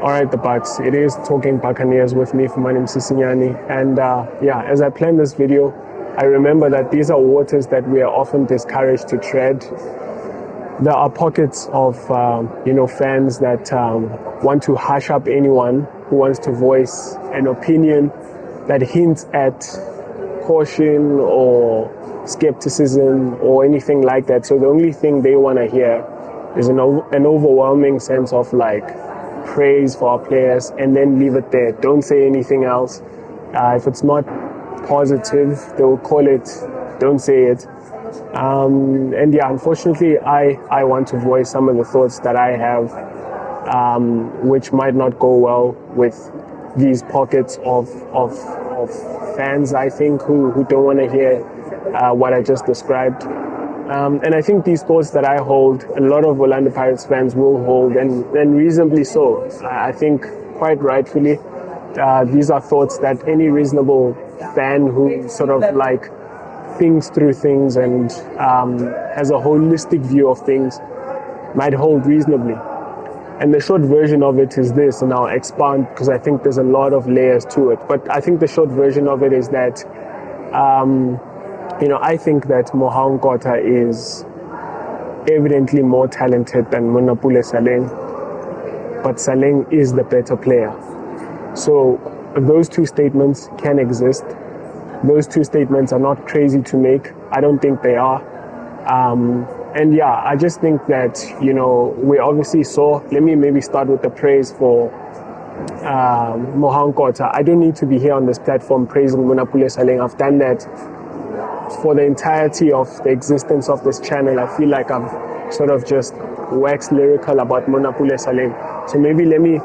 All right, the Bucks. It is Talking Buccaneers with me, Fumane. And as I planned this video, I remember that these are waters that we are often discouraged to tread. There are pockets of, fans that want to hush up anyone who wants to voice an opinion that hints at caution or skepticism or anything like that. So the only thing they want to hear is an overwhelming sense of praise for our players, and then leave it there. Don't say anything else. If it's not positive, they'll call it, don't say it. Unfortunately, I want to voice some of the thoughts that I have, which might not go well with these pockets of fans, I think, who don't want to hear what I just described. And I think these thoughts that I hold, a lot of Orlando Pirates fans will hold, and reasonably so. I think quite rightfully, these are thoughts that any reasonable fan who sort of thinks through things and has a holistic view of things might hold reasonably. And the short version of it is this, and I'll expand because I think there's a lot of layers to it. But I think the short version of it is that I think that Mohau Nkota is evidently more talented than Monnapule Saleng, but Saleng is the better player. So those two statements can exist. Those two statements are not crazy to make. I don't think they are. I just think that, we obviously saw, let me maybe start with the praise for Mohau Nkota. I don't need to be here on this platform praising Monnapule Saleng. I've done that for the entirety of the existence of this channel. I feel like I've sort of just waxed lyrical about Monnapule Saleng. So maybe let me,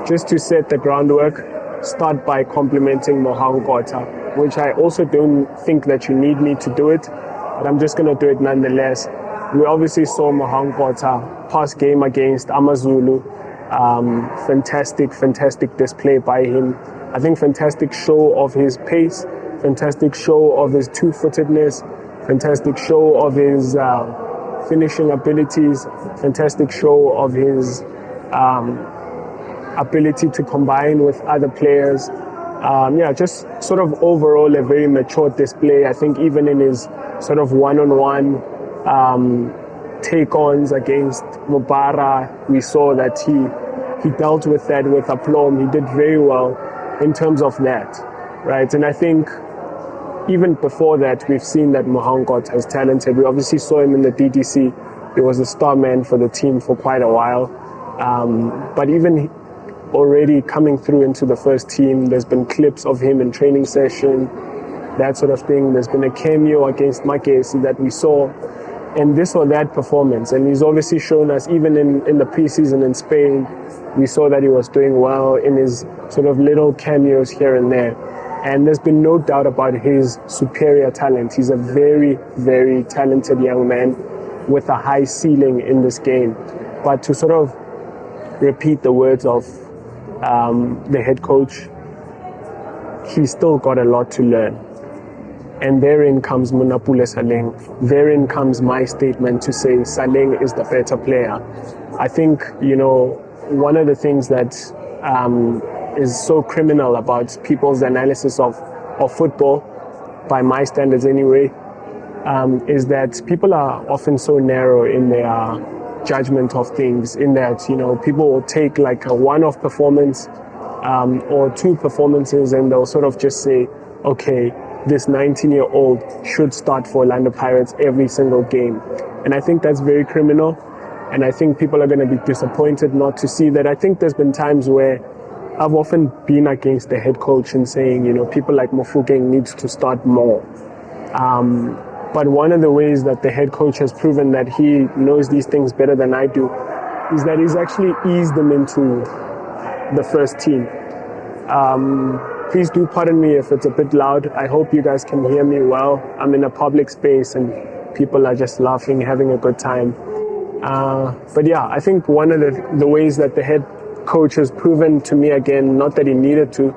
just to set the groundwork, start by complimenting Mohau Nkota, which I also don't think that you need me to do it, but I'm just going to do it nonetheless. We obviously saw Mohau Nkota past game against AmaZulu. Fantastic display by him. I think fantastic show of his pace, fantastic show of his two-footedness, fantastic show of his finishing abilities, fantastic show of his ability to combine with other players. Just sort of overall a very mature display. I think even in his sort of one-on-one take-ons against Mubara, we saw that he dealt with that with aplomb. He did very well in terms of that, right? And I think even before that, we've seen that Mohau Nkota is talented. We obviously saw him in the DDC. He was a star man for the team for quite a while. But even already coming through into the first team, there's been clips of him in training session, that sort of thing. There's been a cameo against Makesi that we saw, and this or that performance. And he's obviously shown us, even in the preseason in Spain, we saw that he was doing well in his sort of little cameos here and there. And there's been no doubt about his superior talent. He's a very, very talented young man with a high ceiling in this game. But to sort of repeat the words of the head coach, he's still got a lot to learn. And therein comes Monnapule Saleng. Therein comes my statement to say Saleng is the better player. I think, one of the things that is so criminal about people's analysis of football, by my standards anyway, is that people are often so narrow in their judgment of things, in that, people will take like a one-off performance or two performances and they'll sort of just say, okay, this 19-year-old should start for Orlando Pirates every single game. And I think that's very criminal. And I think people are going to be disappointed not to see that. I think there's been times where I've often been against the head coach and saying, people like Mofokeng needs to start more. But one of the ways that the head coach has proven that he knows these things better than I do is that he's actually eased them into the first team. Please do pardon me if it's a bit loud. I hope you guys can hear me well. I'm in a public space and people are just laughing, having a good time. But yeah, I think one of the ways that the head coach has proven to me again, not that he needed to,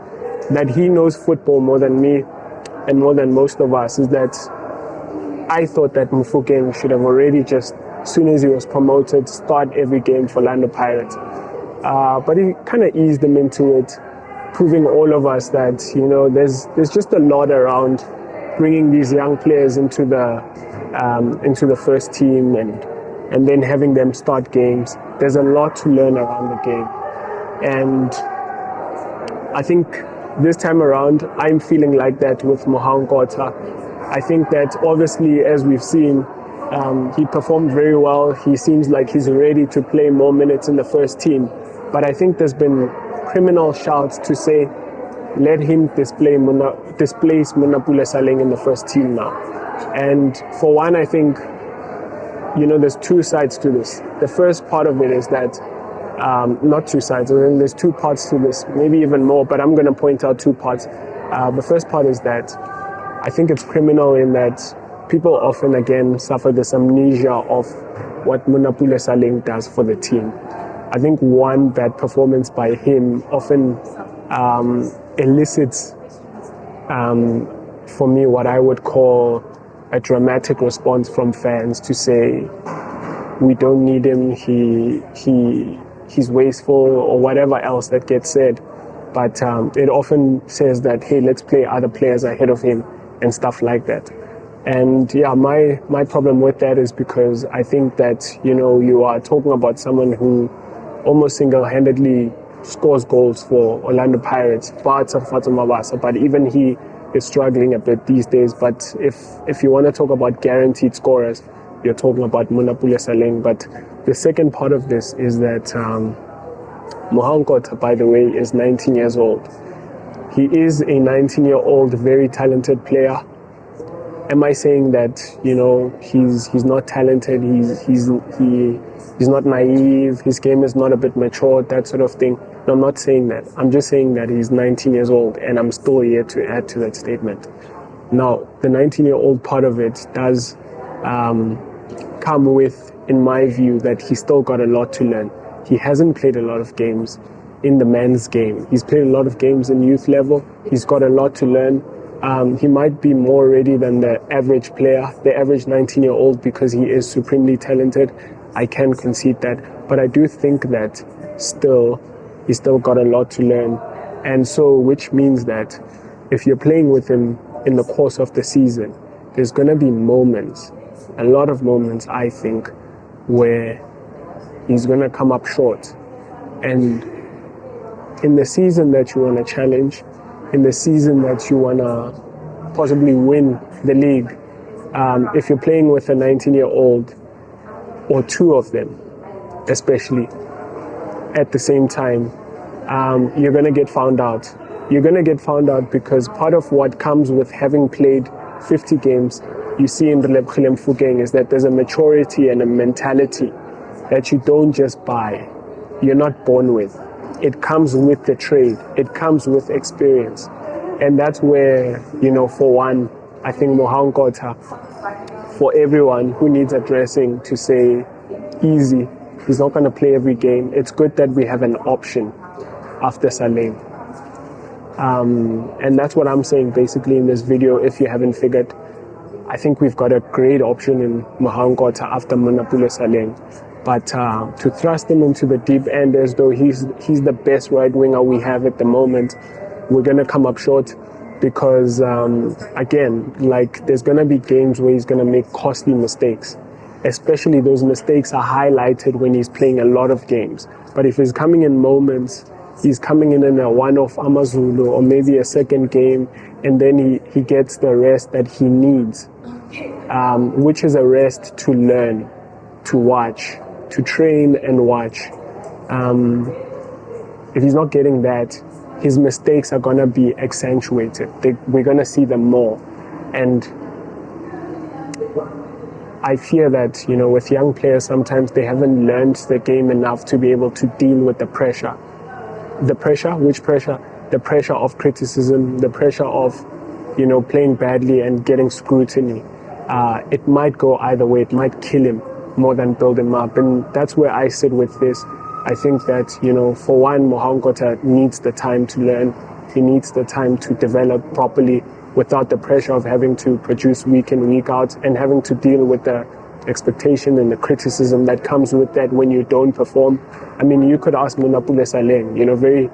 that he knows football more than me and more than most of us, is that I thought that Mofokeng should have already just, as soon as he was promoted, start every game for Orlando Pirates. But he kind of eased them into it, proving all of us that, you know, there's just a lot around bringing these young players into the first team and then having them start games. There's a lot to learn around the game. And I think this time around, I'm feeling like that with Mohau Nkota. I think that obviously, as we've seen, he performed very well. He seems like he's ready to play more minutes in the first team. But I think there's been criminal shouts to say, let him displace Monnapule Saleng in the first team now. And for one, I think, you know, there's two sides to this. The first part of it is that, not two sides, I mean, there's two parts to this, maybe even more, but I'm going to point out two parts. The first part is that I think it's criminal in that people often, again, suffer this amnesia of what Monnapule Saleng does for the team. I think one bad performance by him often elicits, for me, what I would call a dramatic response from fans to say, we don't need him, he's wasteful, or whatever else that gets said. But it often says that, hey, let's play other players ahead of him and stuff like that. And yeah, my problem with that is because I think that, you know, you are talking about someone who almost single-handedly scores goals for Orlando Pirates, but even he is struggling a bit these days. But if you want to talk about guaranteed scorers, you're talking about Monnapule Saleng. But the second part of this is that Mohau Nkota, by the way, is 19 years old. He is a 19-year-old, very talented player. Am I saying that, you know, he's not talented, he's not naive, his game is not a bit mature, that sort of thing? No, I'm not saying that. I'm just saying that he's 19 years old, and I'm still here to add to that statement. Now, the 19-year-old part of it does come with, in my view, that he's still got a lot to learn. He hasn't played a lot of games in the men's game. He's played a lot of games in youth level. He's got a lot to learn. He might be more ready than the average player, the average 19-year-old, because he is supremely talented. I can concede that. But I do think that he's still got a lot to learn. And so, which means that if you're playing with him in the course of the season, there's going to be moments, a lot of moments, I think, where he's going to come up short. And in the season that you want to challenge, in the season that you want to possibly win the league, if you're playing with a 19-year-old, or two of them, especially, at the same time, you're going to get found out. You're going to get found out because part of what comes with having played 50 games, you see in the Mofokeng, is that there's a maturity and a mentality that you don't just buy. You're not born with. It comes with the trade. It comes with experience. And that's where, you know, for one, I think Mohau Nkota, for everyone who needs addressing, to say, easy, he's not going to play every game. It's good that we have an option after Saleng. And that's what I'm saying basically in this video, if you haven't figured. I think we've got a great option in Mohau Nkota after Monnapule Saleng. But to thrust him into the deep end as though he's the best right winger we have at the moment, we're going to come up short because, again, like, there's going to be games where he's going to make costly mistakes. Especially those mistakes are highlighted when he's playing a lot of games. But if he's coming in moments, he's coming in a one-off Amazulu or maybe a second game, and then he gets the rest that he needs, which is a rest to learn, to watch, to train and watch. If he's not getting that, his mistakes are going to be accentuated. We're going to see them more. And I fear that, with young players, sometimes they haven't learned the game enough to be able to deal with the pressure. The pressure? Which pressure? The pressure of criticism, the pressure of, playing badly and getting scrutiny. It might go either way. It might kill him more than build him up. And that's where I sit with this. I think that, for one, Mohau Nkota needs the time to learn. He needs the time to develop properly without the pressure of having to produce week in, week out, and having to deal with the expectation and the criticism that comes with that when you don't perform. I mean, you could ask Monnapule Saleng, very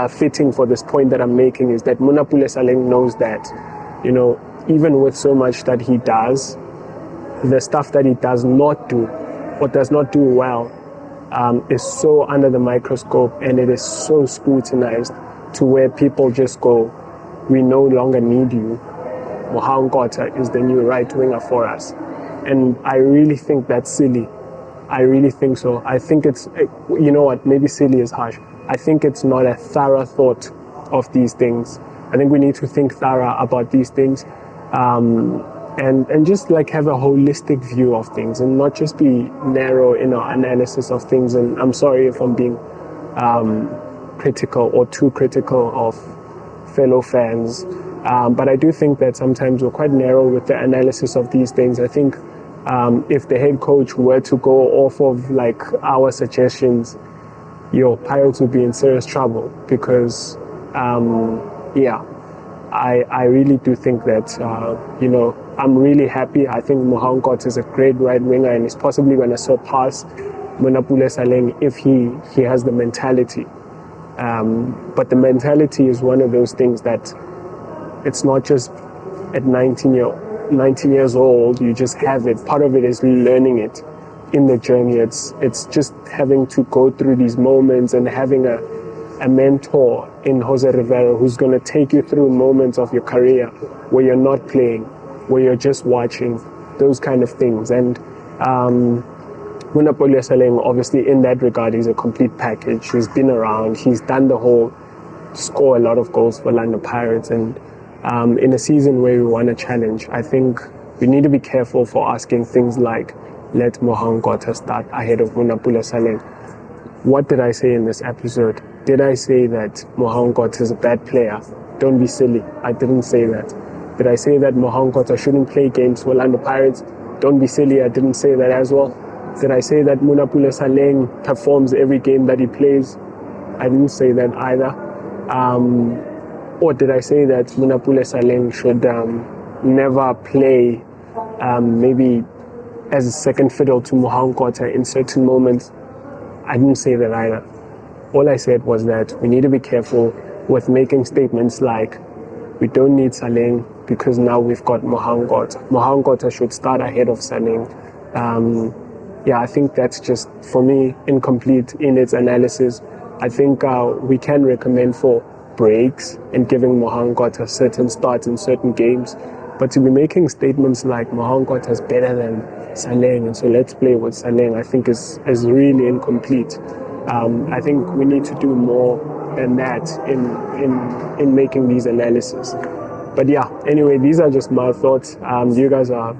fitting for this point that I'm making is that Monnapule Saleng knows that, even with so much that he does, the stuff that he does not do or does not do well is so under the microscope, and it is so scrutinized to where people just go, we no longer need you. Mohau Nkota is the new right winger for us. And I really think that's silly. I really think so. I think it's, maybe silly is harsh. I think it's not a thorough thought of these things. I think we need to think thorough about these things and just have a holistic view of things and not just be narrow in our analysis of things. And I'm sorry if I'm being critical or too critical of fellow fans. But I do think that sometimes we're quite narrow with the analysis of these things. I think if the head coach were to go off of our suggestions, your Pirates would be in serious trouble because, I really do think that, I'm really happy. I think Mohau Nkota is a great right winger and he's possibly going to surpass Monnapule Saleng if he has the mentality. But the mentality is one of those things that it's not just at 19 years old, you just have it. Part of it is learning it in the journey. It's just having to go through these moments and having a mentor in Jose Rivera who's going to take you through moments of your career where you're not playing, where you're just watching, those kind of things. And Monnapule Saleng, obviously, in that regard, he's a complete package. He's been around. He's done the whole score a lot of goals for Orlando Pirates. And in a season where we won a challenge, I think we need to be careful for asking things like, let Mohau Nkota start ahead of Monnapule Saleng. What did I say in this episode? Did I say that Mohau Nkota is a bad player? Don't be silly. I didn't say that. Did I say that Mohau Nkota shouldn't play games for Orlando Pirates? Don't be silly. I didn't say that as well. Did I say that Monnapule Saleng performs every game that he plays? I didn't say that either. Or did I say that Monnapule Saleng should never play maybe as a second fiddle to Mohau Nkota in certain moments? I didn't say that either. All I said was that we need to be careful with making statements like, we don't need Saleng because now we've got Mohau Nkota. Mohau Nkota should start ahead of Saleng. I think that's just, for me, incomplete in its analysis. I think we can recommend for breaks and giving Mohau Nkota certain starts in certain games. But to be making statements like Mohau Nkota is better than Saleng, and so let's play with Saleng, I think is really incomplete. I think we need to do more than that in making these analyses. But anyway, these are just my thoughts. You guys are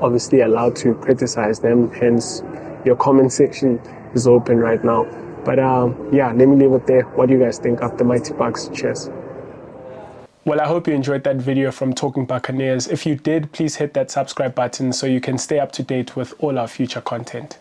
obviously allowed to criticize them, hence your comment section is open right now. But let me leave it there. What do you guys think of the Mighty Bucks? Cheers. Well, I hope you enjoyed that video from Talking Buccaneers. If you did, please hit that subscribe button so you can stay up to date with all our future content.